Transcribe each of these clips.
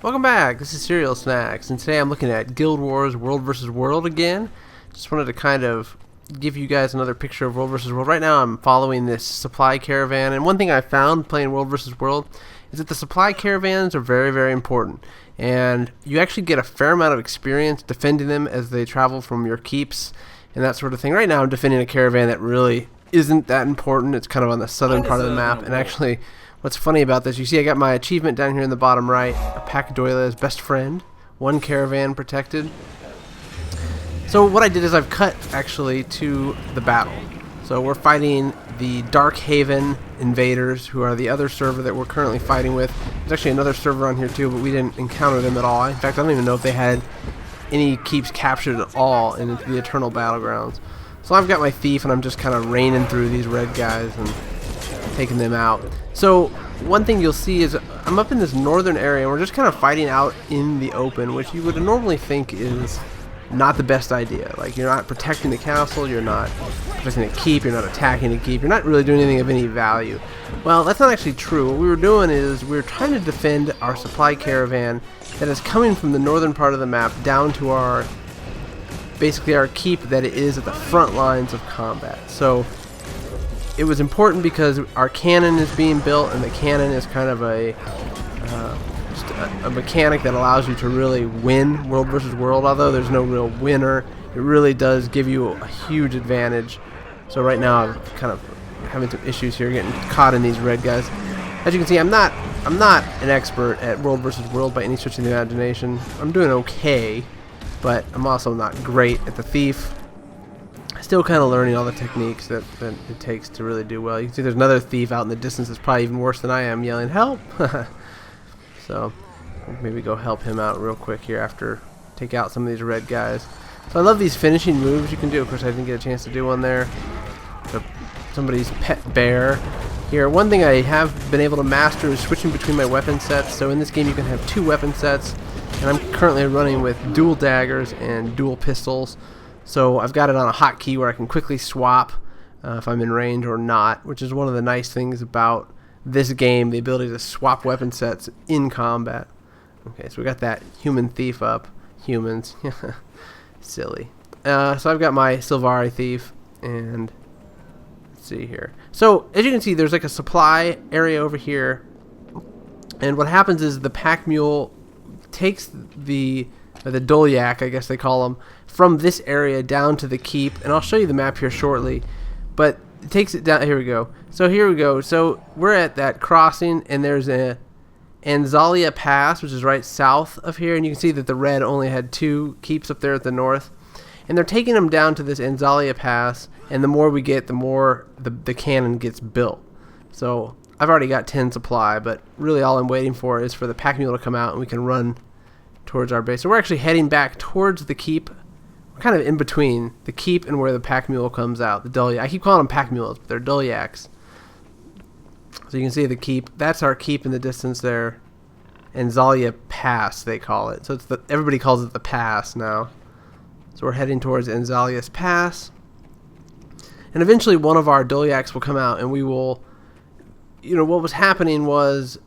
Welcome back, this is CerealSnax, and today I'm looking at Guild Wars World vs. World again. Just wanted to kind of give you guys another picture of World vs. World. Right now I'm following this supply caravan, and one thing I found playing World vs. World is that the supply caravans are very, very important. And you actually get a fair amount of experience defending them as they travel from your keeps and that sort of thing. Right now I'm defending a caravan that really isn't that important. It's kind of on the southern part of the map, and actually what's funny about this, you see I got my achievement down here in the bottom right, a pack of Dolyaks best friend, one caravan protected. So what I did is I've cut actually to the battle. So we're fighting the Dark Haven invaders, who are the other server that we're currently fighting with. There's actually another server on here too, but we didn't encounter them at all. In fact, I don't even know if they had any keeps captured at all in the Eternal Battlegrounds. So I've got my thief and I'm just kind of raining through these red guys and taking them out. So one thing you'll see is I'm up in this northern area and we're just kind of fighting out in the open, which you would normally think is not the best idea. Like, you're not protecting the castle, you're not protecting a keep, you're not attacking a keep, you're not really doing anything of any value. Well, that's not actually true. What we were doing is we were trying to defend our supply caravan that is coming from the northern part of the map down to our, basically our keep that it is at the front lines of combat. So it was important because our cannon is being built, and the cannon is kind of just a mechanic that allows you to really win World versus World. Although there's no real winner, it really does give you a huge advantage. So right now I'm kind of having some issues here, getting caught in these red guys. As you can see, I'm not an expert at World versus World by any stretch of the imagination. I'm doing okay, but I'm also not great at the thief. Still kind of learning all the techniques that it takes to really do well. You can see there's another thief out in the distance that's probably even worse than I am, yelling help. So maybe go help him out real quick here after take out some of these red guys. So I love these finishing moves you can do. Of course I didn't get a chance to do one there. So somebody's pet bear here. One thing I have been able to master is switching between my weapon sets. So in this game you can have two weapon sets, and I'm currently running with dual daggers and dual pistols. So I've got it on a hotkey where I can quickly swap if I'm in range or not, which is one of the nice things about this game, the ability to swap weapon sets in combat. Okay, so we got that human thief up. Humans. Silly. So I've got my Sylvari thief, and let's see here. So as you can see, there's like a supply area over here, and what happens is the pack mule takes the Dolyak, I guess they call them, from this area down to the keep, and I'll show you the map here shortly, but it takes it down. Here we go. So here we go. So we're at that crossing, and there's a Anzalia Pass, which is right south of here, and you can see that the red only had two keeps up there at the north, and they're taking them down to this Anzalia Pass, and the more we get, the more the cannon gets built. So I've already got 10 supply, but really all I'm waiting for is for the pack mule to come out and we can run towards our base. So we're actually heading back towards the keep. We're kind of in between the keep and where the pack mule comes out. The Dolyaks. I keep calling them pack mules, but they're Dolyaks. So you can see the keep. That's our keep in the distance there. Anzalia Pass, they call it. So it's everybody calls it the pass now. So we're heading towards Anzalia's Pass. And eventually one of our Dolyaks will come out, and we will, what was happening was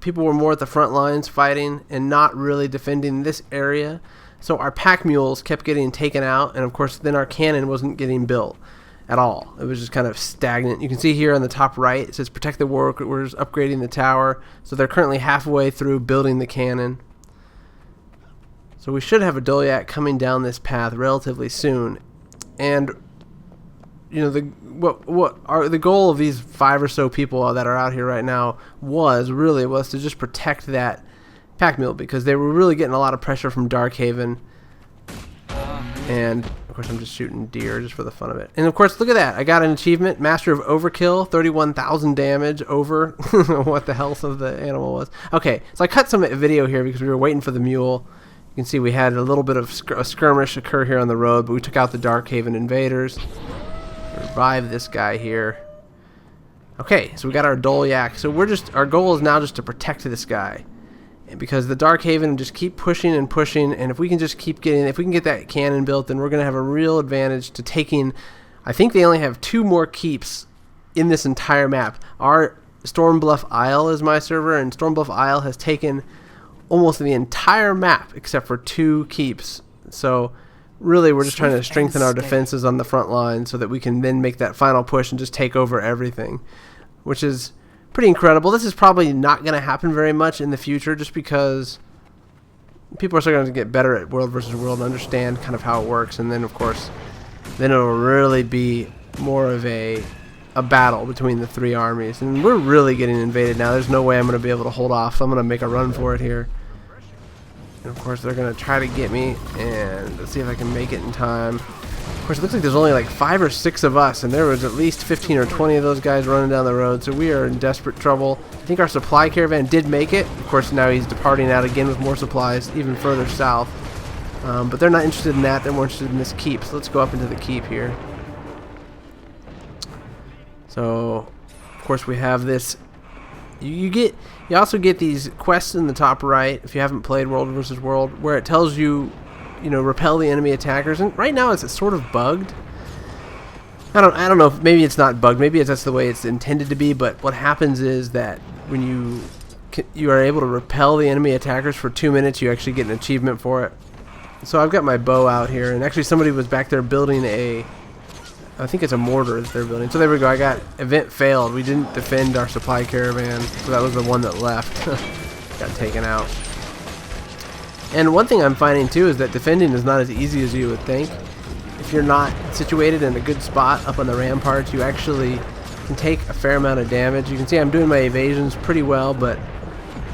people were more at the front lines fighting and not really defending this area. So our pack mules kept getting taken out, and of course then our cannon wasn't getting built at all. It was just kind of stagnant. You can see here on the top right, it says protect the workers, upgrading the tower. So they're currently halfway through building the cannon. So we should have a Dolyak coming down this path relatively soon. And the goal of these 5 or so people that are out here right now was to just protect that pack mule, because they were really getting a lot of pressure from Dark Haven. And of course I'm just shooting deer just for the fun of it. And of course, look at that, I got an achievement, Master of Overkill, 31,000 damage over what the health of the animal was. Okay, so I cut some video here because we were waiting for the mule. You can see we had a little bit of a skirmish occur here on the road, but we took out the Dark Haven invaders. Revive this guy here. Okay, so we got our Dolyak. So our goal is now just to protect this guy, because the Dark Haven just keep pushing and pushing, and if we can just keep getting, if we can get that cannon built, then we're going to have a real advantage to taking, I think they only have 2 more keeps in this entire map. Our Stormbluff Isle is my server, and Stormbluff Isle has taken almost the entire map except for 2 keeps. So really we're just trying to strengthen our defenses on the front line so that we can then make that final push and just take over everything, which is pretty incredible. This is probably not going to happen very much in the future just because people are starting to get better at World versus World and understand kind of how it works, and then of course then it'll really be more of a battle between the 3 armies, and we're really getting invaded now. There's no way I'm going to be able to hold off, so I'm going to make a run for it here. And of course they're going to try to get me, and let's see if I can make it in time. Of course it looks like there's only like 5 or 6 of us, and there was at least 15 or 20 of those guys running down the road, so we are in desperate trouble. I think our supply caravan did make it. Of course now he's departing out again with more supplies even further south, but they're not interested in that. They're more interested in this keep, so let's go up into the keep here. So of course we have this. You also get these quests in the top right if you haven't played World vs. World, where it tells you, repel the enemy attackers. And right now it's sort of bugged. I don't know if maybe it's not bugged. Maybe that's the way it's intended to be. But what happens is that when you are able to repel the enemy attackers for 2 minutes, you actually get an achievement for it. So I've got my bow out here, and actually somebody was back there building I think it's a mortar that they're building. So there we go. I got event failed. We didn't defend our supply caravan, so that was the one that left. Got taken out. And one thing I'm finding too is that defending is not as easy as you would think. If you're not situated in a good spot up on the ramparts, you actually can take a fair amount of damage. You can see I'm doing my evasions pretty well, but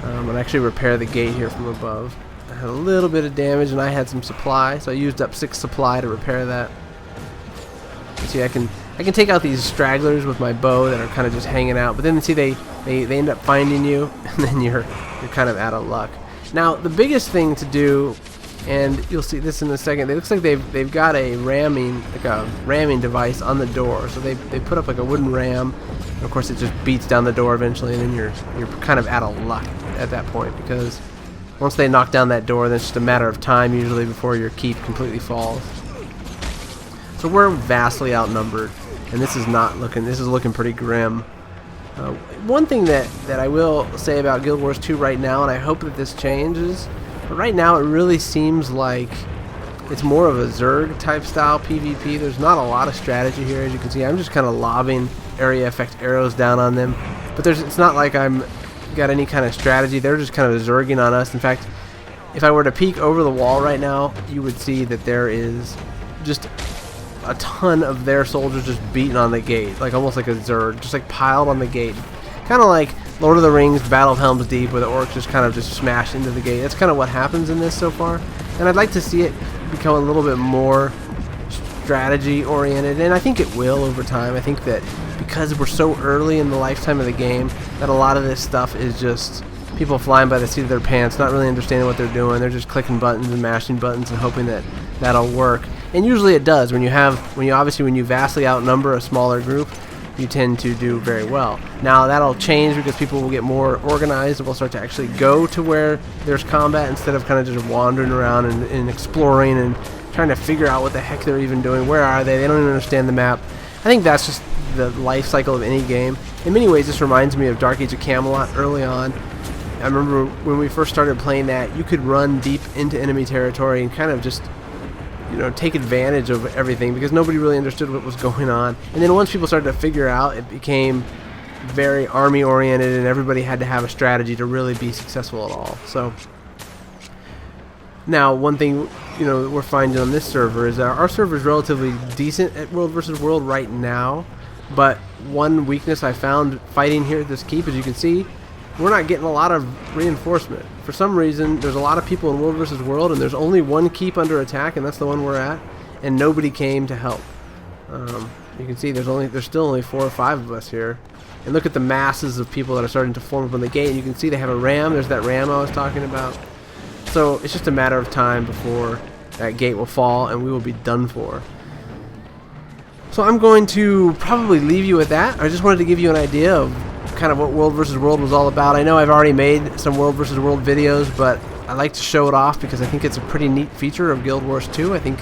I'll actually repair the gate here from above. I had a little bit of damage, and I had some supply, so I used up 6 supply to repair that. See, I can take out these stragglers with my bow that are kind of just hanging out, but then see they end up finding you, and then you're kind of out of luck. Now the biggest thing to do, and you'll see this in a second, it looks like they've got a ramming device on the door. So they put up like a wooden ram, and of course it just beats down the door eventually, and then you're kind of out of luck at that point, because once they knock down that door, then it's just a matter of time usually before your keep completely falls. So we're vastly outnumbered, and this is looking pretty grim. One thing that I will say about Guild Wars 2 right now, and I hope that this changes, but right now it really seems like it's more of a Zerg type style PvP. There's not a lot of strategy here, as you can see. I'm just kind of lobbing area effect arrows down on them, but it's not like I'm got any kind of strategy. They're just kind of Zerging on us. In fact, if I were to peek over the wall right now, you would see that there is just a ton of their soldiers just beating on the gate, like almost like a Zerg, just like piled on the gate, kind of like Lord of the Rings Battle of Helm's Deep, where the orcs just kind of just smash into the gate. That's kind of what happens in this so far, and I'd like to see it become a little bit more strategy oriented, and I think it will over time. I think that because we're so early in the lifetime of the game, that a lot of this stuff is just people flying by the seat of their pants, not really understanding what they're doing. They're just clicking buttons and mashing buttons and hoping that that'll work. And usually it does. When you vastly outnumber a smaller group, you tend to do very well. Now that'll change because people will get more organized and will start to actually go to where there's combat instead of kind of just wandering around and exploring and trying to figure out what the heck they're even doing. Where are they? They don't even understand the map. I think that's just the life cycle of any game. In many ways, this reminds me of Dark Age of Camelot early on. I remember when we first started playing that, you could run deep into enemy territory and kind of just take advantage of everything because nobody really understood what was going on. And then once people started to figure out, it became very army oriented, and everybody had to have a strategy to really be successful at all. So now one thing we're finding on this server is that our server is relatively decent at World vs. World right now, but one weakness I found fighting here at this keep, as you can see, we're not getting a lot of reinforcement. For some reason, there's a lot of people in World vs. World, and there's only one keep under attack, and that's the one we're at, and nobody came to help. You can see there's still only 4 or 5 of us here. And look at the masses of people that are starting to form up on the gate. And you can see they have a ram. There's that ram I was talking about. So it's just a matter of time before that gate will fall, and we will be done for. So I'm going to probably leave you with that. I just wanted to give you an idea of kind of what World vs. World was all about. I know I've already made some World vs. World videos, but I like to show it off because I think it's a pretty neat feature of Guild Wars 2. I think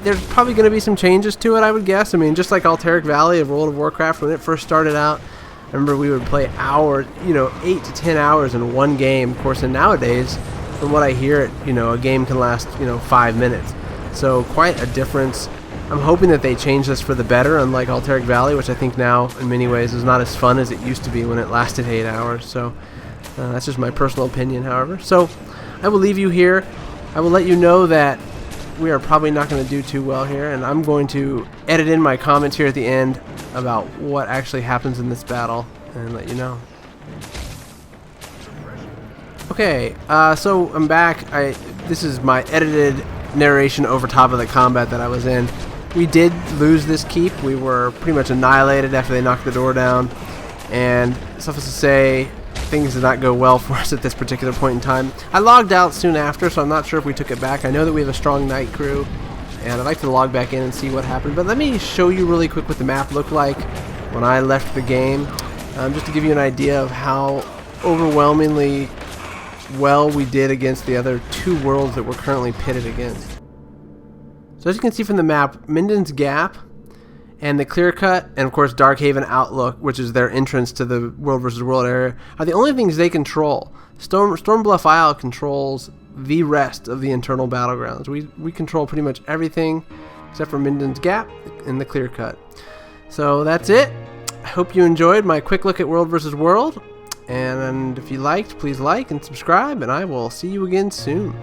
there's probably going to be some changes to it, I would guess. I mean, just like Alteric Valley of World of Warcraft, when it first started out, I remember we would play hours, 8 to 10 hours in one game. Of course, and nowadays, from what I hear, a game can last 5 minutes. So quite a difference. I'm hoping that they change this for the better, unlike Alteric Valley, which I think now in many ways is not as fun as it used to be when it lasted 8 hours. So that's just my personal opinion, however. So I will leave you here. I will let you know that we are probably not going to do too well here, and I'm going to edit in my comments here at the end about what actually happens in this battle and let you know. Okay, so I'm back. This is my edited narration over top of the combat that I was in. We did lose this keep. We were pretty much annihilated after they knocked the door down, and suffice to say, things did not go well for us at this particular point in time. I logged out soon after, so I'm not sure if we took it back. I know that we have a strong night crew, and I'd like to log back in and see what happened. But let me show you really quick what the map looked like when I left the game, just to give you an idea of how overwhelmingly well we did against the other 2 worlds that we're currently pitted against. So as you can see from the map, Minden's Gap and the Clear Cut, and of course Darkhaven Outlook, which is their entrance to the World vs. World area, are the only things they control. Stormbluff Isle controls the rest of the internal battlegrounds. We control pretty much everything except for Minden's Gap and the Clear Cut. So that's it. I hope you enjoyed my quick look at World vs. World. And if you liked, please like and subscribe, and I will see you again soon.